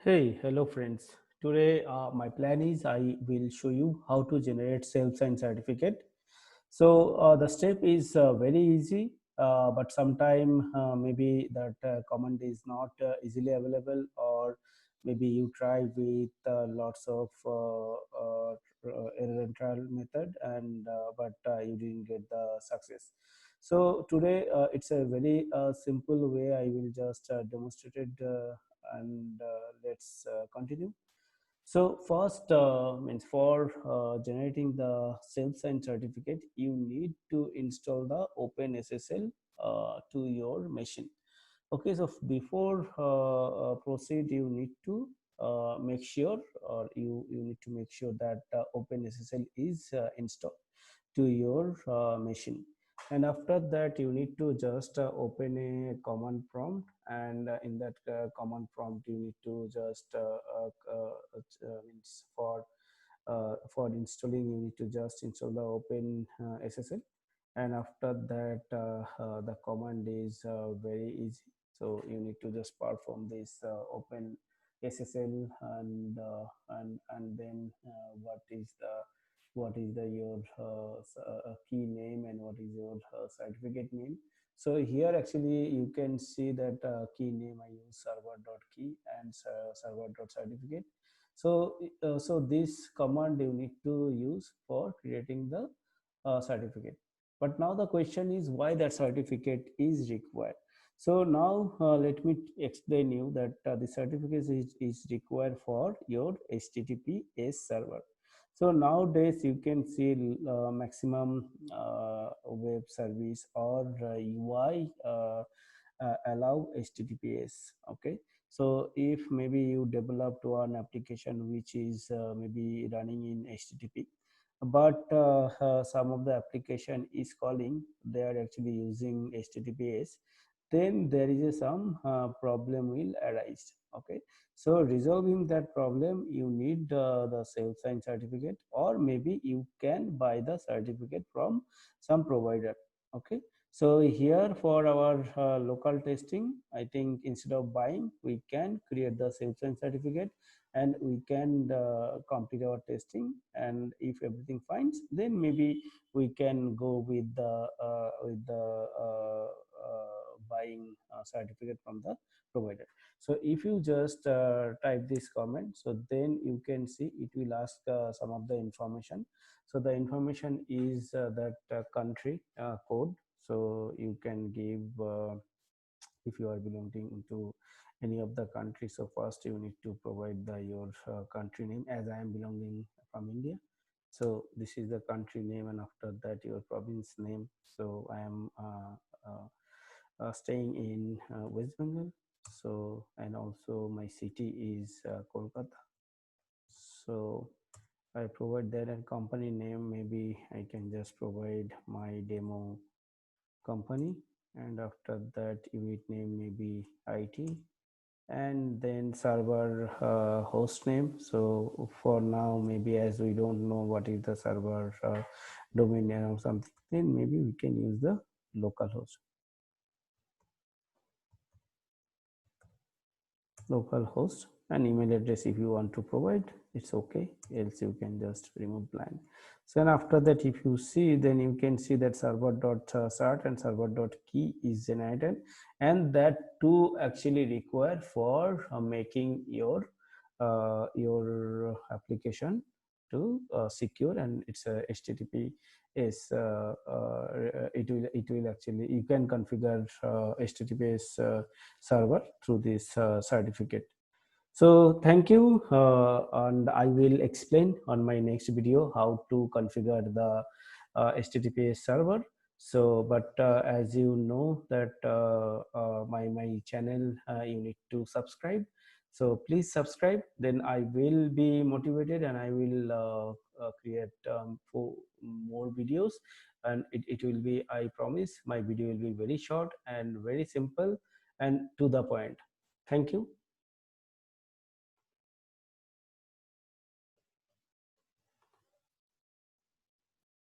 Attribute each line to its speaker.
Speaker 1: Hey, hello friends. Today my plan is I will show you how to generate self-signed certificate. So the step is very easy, but sometime maybe that command is not easily available, or maybe you try with lots of error and trial method, and but you didn't get the success. So today it's a very simple way. I will just demonstrate it, and let's continue. So first, means for generating the self-signed certificate, you need to install the OpenSSL to your machine. Okay, so before proceed, you need to make sure, or you need to make sure that OpenSSL is installed to your machine. And after that, you need to just open a command prompt, and in that command prompt you need to just means for installing, you need to just install the open ssl. And after that, the command is very easy. So you need to just perform this open ssl, and then what is the your key name, and what is your certificate name. So here actually you can see that key name I use server.key, and server.certificate. So so this command you need to use for creating the certificate. But now the question is why that certificate is required. So now let me explain you that the certificate is required for your https server. So nowadays you can see maximum web service or UI allow https. Okay, so if maybe you developed one application which is maybe running in http, but some of the application is calling, they are actually using https, then there is some problem will arise. Okay, so resolving that problem, you need the self-signed certificate, or maybe you can buy the certificate from some provider. Okay, so here for our local testing, I think instead of buying, we can create the self-signed certificate, and we can complete our testing. And if everything finds, then maybe we can go with the buying certificate from the provider. So if you just type this comment, so then you can see it will ask some of the information. So the information is that country code. So you can give if you are belonging to any of the countries. So first you need to provide your country name. As I am belonging from India, so this is the country name, and after that your province name. So I am staying in West Bengal. So, and also my city is Kolkata. So I provide that, and company name, maybe I can just provide my demo company. And after that, unit name maybe IT, and then server host name. So for now, maybe as we don't know what is the server domain name or something, then maybe we can use the local host. And email address, if you want to provide, it's okay, else you can just remove blank. So and after that, if you see, then you can see that server.cert and server.key is generated, and that too actually require for making your application to secure, and it's a http is it will actually, you can configure https server through this certificate. So thank you, and I will explain on my next video how to configure the https server. So but as you know that my channel, you need to subscribe. So please subscribe, then I will be motivated, and I will create for more videos. And it will be, I promise, my video will be very short and very simple and to the point. Thank you.